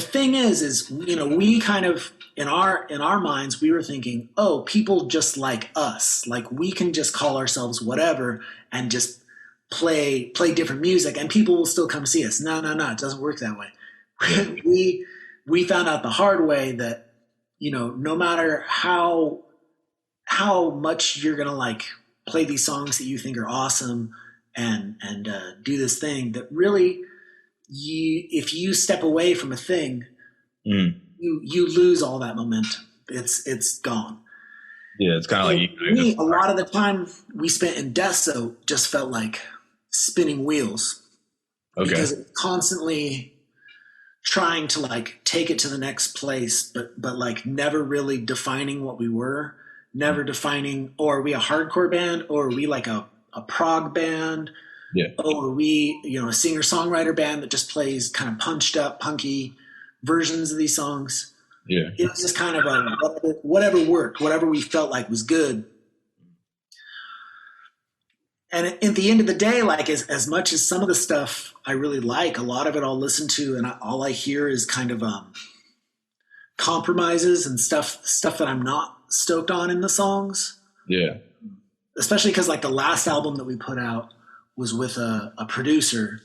the thing is, you know, we kind of in our minds we were thinking, oh, people just like us, like we can just call ourselves whatever and just play different music, and people will still come see us. No, it doesn't work that way. we found out the hard way that, you know, no matter how much you're gonna like play these songs that you think are awesome and do this thing, that really if you step away from a thing, you lose all that momentum. It's gone. Yeah, it's kind of like a lot of the time we spent in Deso just felt like spinning wheels. Okay. Because it's constantly trying to like take it to the next place, but like never really defining what we were, never defining, or are we a hardcore band, or are we like a prog band? Yeah. Or are we, you know, a singer-songwriter band that just plays kind of punched up, punky versions of these songs? Yeah. It was just kind of a whatever worked, whatever we felt like was good. And at the end of the day, like as much as some of the stuff I really like, a lot of it I'll listen to, and all I hear is kind of compromises and stuff that I'm not stoked on in the songs. Yeah. Especially because like the last album that we put out was with a producer,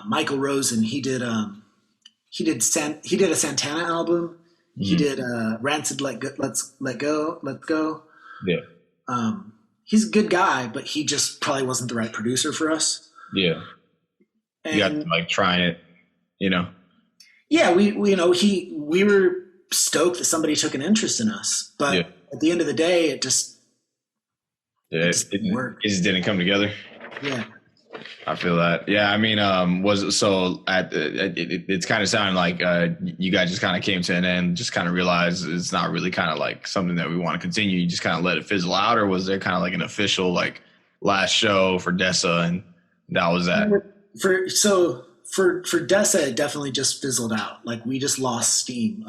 Michael Rosen. He did a Santana album. He did Rancid Let's Go. Yeah. He's a good guy, but he just probably wasn't the right producer for us. Yeah. And, you got to like trying it, you know. Yeah, we were stoked that somebody took an interest in us, but at the end of the day, it just didn't work. It just didn't come together. Yeah. I feel that. Yeah, I mean, it's kind of sounding like you guys just kind of came to an end, just kind of realized it's not really kind of like something that we want to continue. You just kind of let it fizzle out, or was there kind of like an official like last show for Dessa and that was that? For Dessa, it definitely just fizzled out. Like we just lost steam.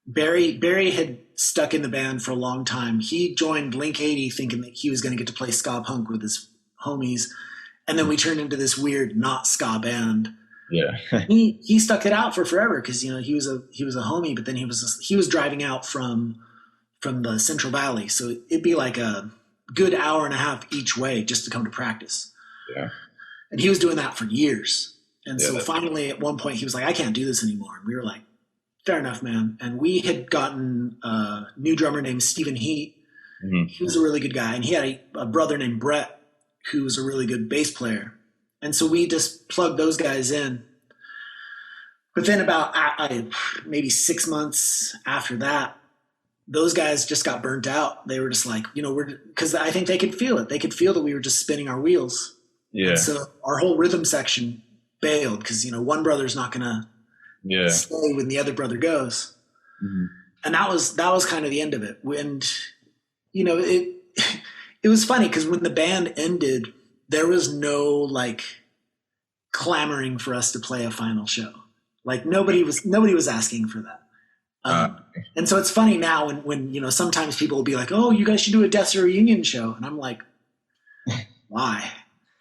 Barry had stuck in the band for a long time. He joined Blink 80 thinking that he was going to get to play ska punk with his homies. And then we turned into this weird not ska band. Yeah. he stuck it out for forever because, you know, he was a homie, but then he was driving out from the Central Valley. So it'd be like a good hour and a half each way just to come to practice. Yeah. And he was doing that for years. And so finally at one point he was like, I can't do this anymore. And we were like, fair enough, man. And we had gotten a new drummer named Stephen Heat. Mm-hmm. He was a really good guy. And he had a brother named Brett, who was a really good bass player. And so we just plugged those guys in. But then about maybe 6 months after that, those guys just got burnt out. They were just like, you know, because I think they could feel it. They could feel that we were just spinning our wheels. Yeah. And so our whole rhythm section bailed because, you know, one brother's not going to stay when the other brother goes. Mm-hmm. And that was kind of the end of it. And, you know, it was funny because when the band ended, there was no like clamoring for us to play a final show. Like nobody was asking for that. And so it's funny now when, you know, sometimes people will be like, oh, you guys should do a Dessa reunion show. And I'm like, why?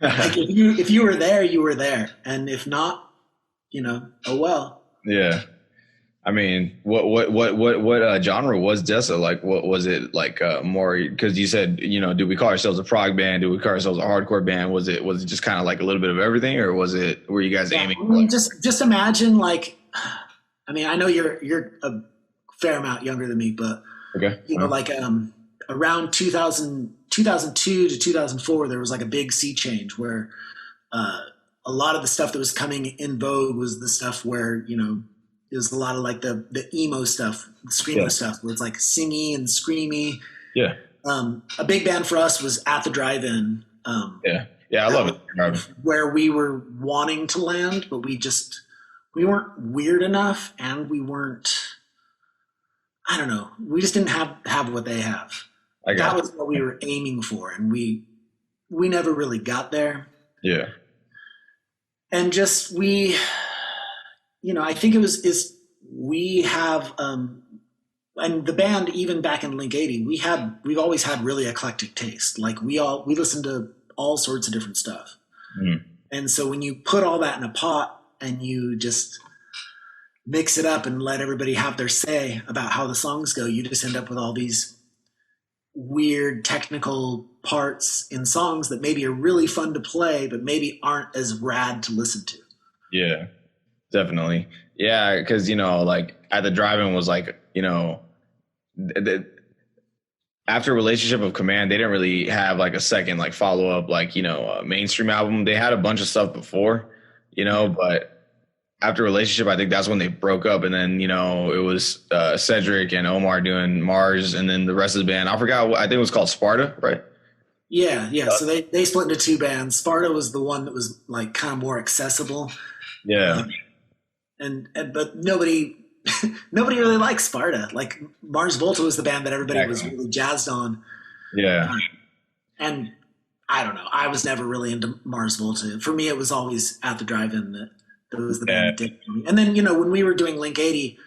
Like if you were there, you were there. And if not, you know, oh well. Yeah. I mean, what genre was Dessa? Like, what was it like? More because you said, you know, do we call ourselves a prog band? Do we call ourselves a hardcore band? Was it just kind of like a little bit of everything, or were you guys aiming? I mean, just imagine like, I mean, I know you're a fair amount younger than me, but you know, like around 2002 to 2004, there was like a big sea change where a lot of the stuff that was coming in vogue was the stuff where, you know, it was a lot of like the emo stuff, the screamo stuff, where it's like singy and screamy. Yeah. A big band for us was At the Drive-In. I love it. Where we were wanting to land, but we weren't weird enough, and we weren't. I don't know. We just didn't have what they have. That was what we were aiming for, and we never really got there. Yeah. And just you know, I think we have, and the band, even back in Link 80, we've always had really eclectic taste. Like we listen to all sorts of different stuff. Mm. And so when you put all that in a pot and you just, mix it up and let everybody have their say about how the songs go, you just end up with all these weird technical parts in songs that maybe are really fun to play, but maybe aren't as rad to listen to. Yeah, definitely. Yeah, because, you know, like at the drive-in was like, you know, after Relationship of Command, they didn't really have like a second like follow-up, like, you know, mainstream album. They had a bunch of stuff before, you know, but after Relationship, I think that's when they broke up. And then, you know, it was Cedric and Omar doing Mars, and then the rest of the band, I forgot what, I think it was called Sparta, right? Yeah. So they split into two bands. Sparta was the one that was like kind of more accessible. Yeah. But nobody really likes Sparta. Like Mars Volta was the band that everybody was really jazzed on. Yeah. And I don't know. I was never really into Mars Volta. For me, it was always At the Drive-In that was the band that did for me. And then, you know, when we were doing Link 80,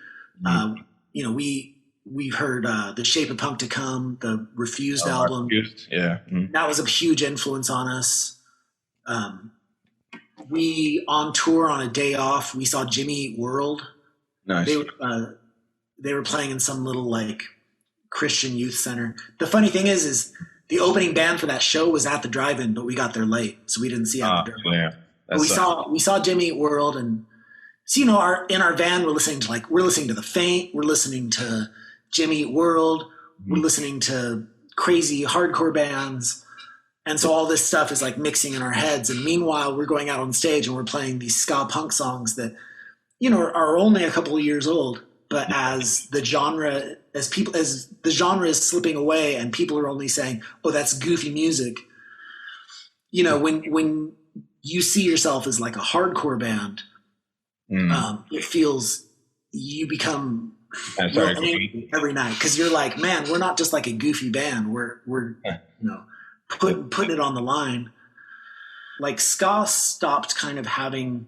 you know, we heard The Shape of Punk to Come, the Refused album. Refused. Yeah. Mm-hmm. That was a huge influence on us. We, on tour on a day off, we saw Jimmy Eat World. Nice. They were playing in some little like Christian youth center. The funny thing is the opening band for that show was At the Drive-In, but we got there late, so we didn't see At the Drive-In. Yeah. We saw Jimmy Eat World, and so, you know, in our van we're listening to The Faint, we're listening to Jimmy Eat World, we're listening to crazy hardcore bands, and so all this stuff is like mixing in our heads. And meanwhile, we're going out on stage and we're playing these ska punk songs that, you know, are only a couple of years old, but as the genre is slipping away and people are only saying, "Oh, that's goofy music," you know, when you see yourself as like a hardcore band, it feels you become angry every night, because you're like, man, we're not just like a goofy band. We're you know, putting it on the line. Like ska stopped kind of having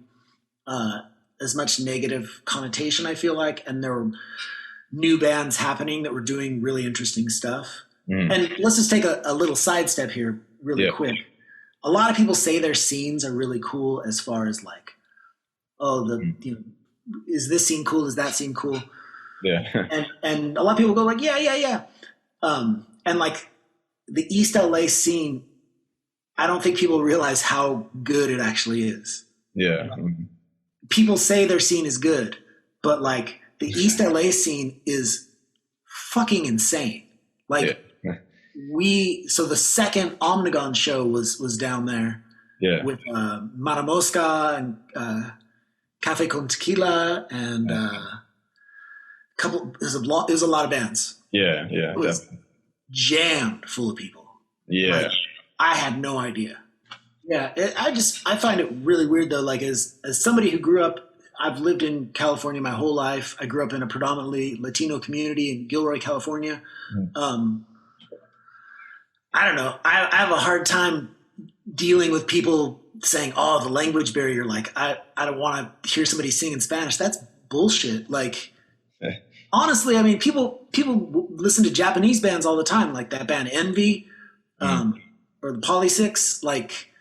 as much negative connotation, I feel like, and there were new bands happening that were doing really interesting stuff. And let's just take a little sidestep here really quick. A lot of people say their scenes are really cool as far as like, you know, is this scene cool? Is that scene cool? Yeah. and a lot of people go like, yeah. And like the East LA scene, I don't think people realize how good it actually is. Yeah. People say their scene is good, but like the East LA scene is fucking insane. Like so the second Omnigone show was down there with Mara Mosca and Cafe con Tequila and it was a lot of bands. Yeah. It was definitely jammed full of people. Yeah. Like, I had no idea. Yeah. I find it really weird though. Like as somebody who grew up, I've lived in California my whole life. I grew up in a predominantly Latino community in Gilroy, California. I don't know. I have a hard time dealing with people saying, "Oh, the language barrier." Like, I don't want to hear somebody sing in Spanish. That's bullshit. Like, honestly, I mean, people listen to Japanese bands all the time, like that band Envy, or the Poly Six. Like,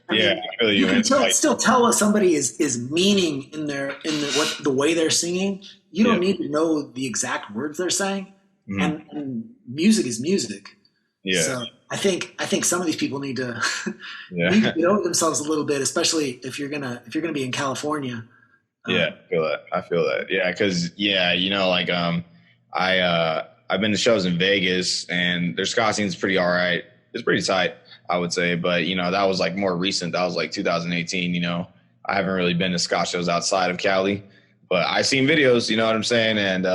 I mean, you can still tell what somebody is meaning in the way they're singing. You don't need to know the exact words they're saying, and music is music. Yeah. So I think some of these people need to get over themselves a little bit, especially if you're gonna be in California. I feel that. Yeah, because you know, like I've been to shows in Vegas, and their ska scene's pretty all right. It's pretty tight, I would say, but you know, that was like more recent. That was like 2018. You know, I haven't really been to ska shows outside of Cali, but I've seen videos. You know what I'm saying? And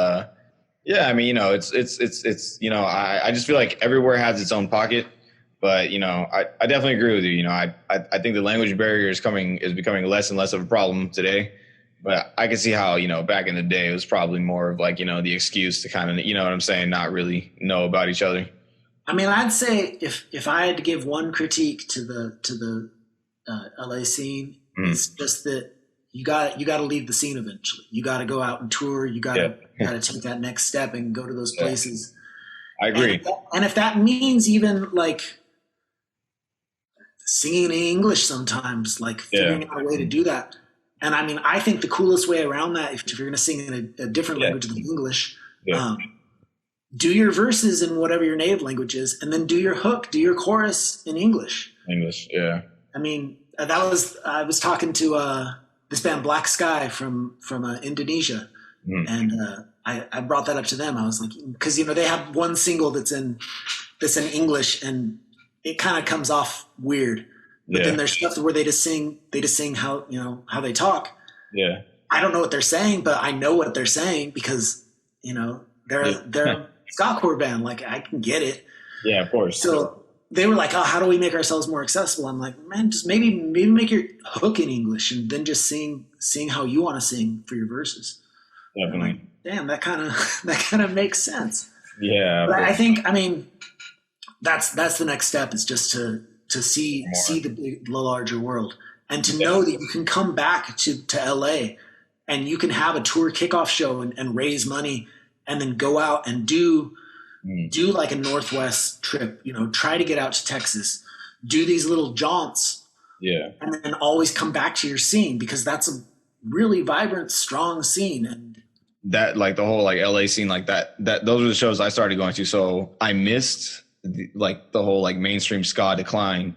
yeah, I mean, you know, it's you know, I just feel like everywhere has its own pocket, but you know, I definitely agree with you. You know, I think the language barrier is becoming less and less of a problem today, but I can see how, you know, back in the day it was probably more of like, you know, the excuse to kind of, you know what I'm saying, not really know about each other. I mean, I'd say if I had to give one critique to the LA scene, it's just that you got to leave the scene eventually. You got to go out and tour. You got to take that next step and go to those places. I agree. And if that means even like singing in English sometimes, like figuring out a way to do that, And I mean, I think the coolest way around that, if you're going to sing in a different language than English, do your verses in whatever your native language is, and then do your hook, do your chorus in English. Yeah. I mean, I was talking to this band Black Sky from Indonesia, and I brought that up to them. I was like, because they have one single that's in English, and it kind of comes off weird. But then there's stuff where they just sing how how they talk. Yeah. I don't know what they're saying, but I know what they're saying because they're a skacore band. Like, I can get it. Yeah, of course. So they were like, "Oh, how do we make ourselves more accessible?" I'm like, "Man, just maybe make your hook in English and then just sing how you want to sing for your verses." Definitely. Like, damn, that kind of makes sense. Yeah. But I think, I mean, that's the next step, is just to see the larger world, and to know that you can come back to LA and you can have a tour kickoff show and raise money, and then go out and do like a Northwest trip, try to get out to Texas, do these little jaunts, and then always come back to your scene, because that's a really vibrant, strong scene. And that, like, the whole like LA scene, like that those are the shows I started going to. So I missed the whole like mainstream ska decline.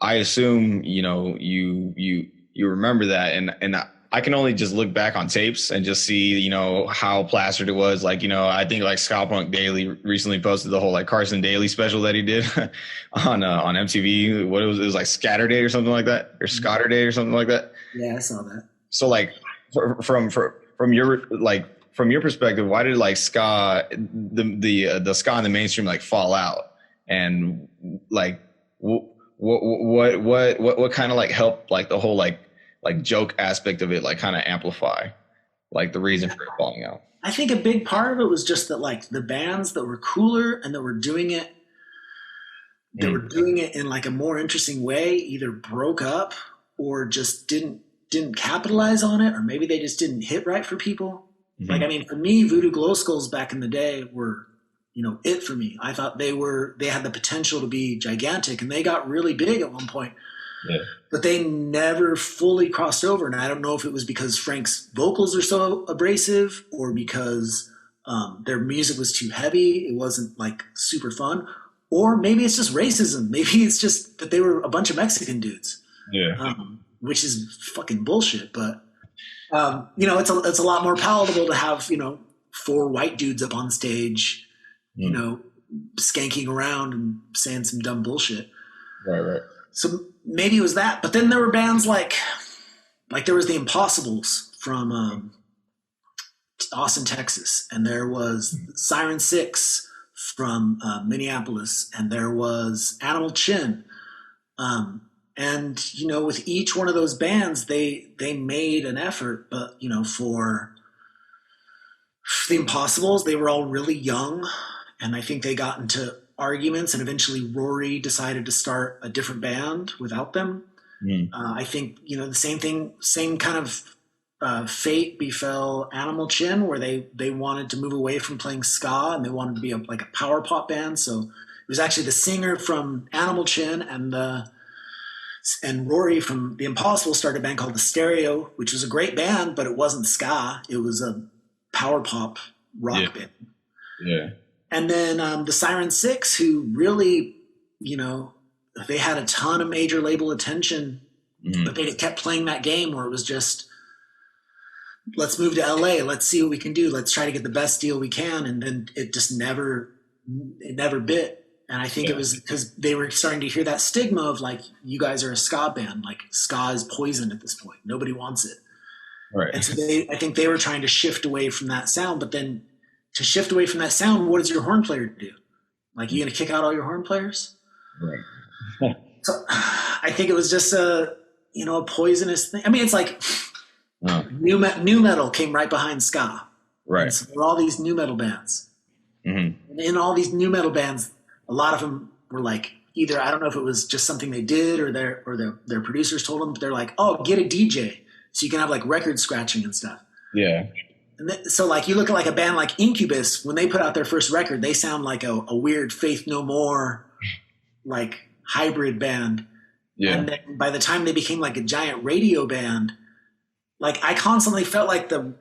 I assume you remember that, and I can only just look back on tapes and just see how plastered it was. Like, I think like Ska Punk Daily recently posted the whole like Carson Daly special that he did on MTV. What it was like Scatterday or something like that, or Scatterday or something like that. Yeah, I saw that. So like from your perspective, why did like ska the ska in the mainstream like fall out, and like what kind of like helped like the whole like joke aspect of it like kind of amplify like the reason for it falling out? I think a big part of it was just that like the bands that were cooler and that were doing it in like a more interesting way either broke up or just didn't capitalize on it, or maybe they just didn't hit right for people. Like, I mean, for me, Voodoo Glow Skulls back in the day were, it for me. I thought they had the potential to be gigantic, and they got really big at one point. Yeah. But they never fully crossed over. And I don't know if it was because Frank's vocals are so abrasive, or because their music was too heavy. It wasn't like super fun. Or maybe it's just racism. Maybe it's just that they were a bunch of Mexican dudes. Yeah. Which is fucking bullshit. But, it's a lot more palatable to have, 4 white dudes up on stage, skanking around and saying some dumb bullshit. Right. So maybe it was that. But then there were bands like there was the Impossibles from Austin, Texas. And there was Siren 6 from Minneapolis. And there was Animal Chin. And, with each one of those bands, they made an effort. But, for the Impossibles, they were all really young. And I think they got into arguments, and eventually Rory decided to start a different band without them. I think, the same kind of fate befell Animal Chin, where they wanted to move away from playing ska, and they wanted to be like a power pop band. So it was actually the singer from Animal Chin and Rory from the Impossible started a band called The Stereo, which was a great band, but it wasn't ska. It was a power pop rock band. Yeah. And then the Siren 6, who really, they had a ton of major label attention, but they kept playing that game where it was just, let's move to LA. Let's see what we can do. Let's try to get the best deal we can. And then it just never bit. And I think it was because they were starting to hear that stigma of like, you guys are a ska band. Like, ska is poison at this point. Nobody wants it. Right. And so I think they were trying to shift away from that sound. But then to shift away from that sound, what does your horn player do? Like, you going to kick out all your horn players? Right. So I think it was just a poisonous thing. I mean, it's like new metal came right behind ska. Right. And so there were all these new metal bands. And in all these new metal bands, a lot of them were like, either, I don't know if it was just something they did or their producers told them, but they're like, oh, get a DJ so you can have like record scratching and stuff. Yeah. And so like you look at like a band like Incubus, when they put out their first record, they sound like a weird Faith No More, like hybrid band. Yeah. And then by the time they became like a giant radio band, like I constantly felt like the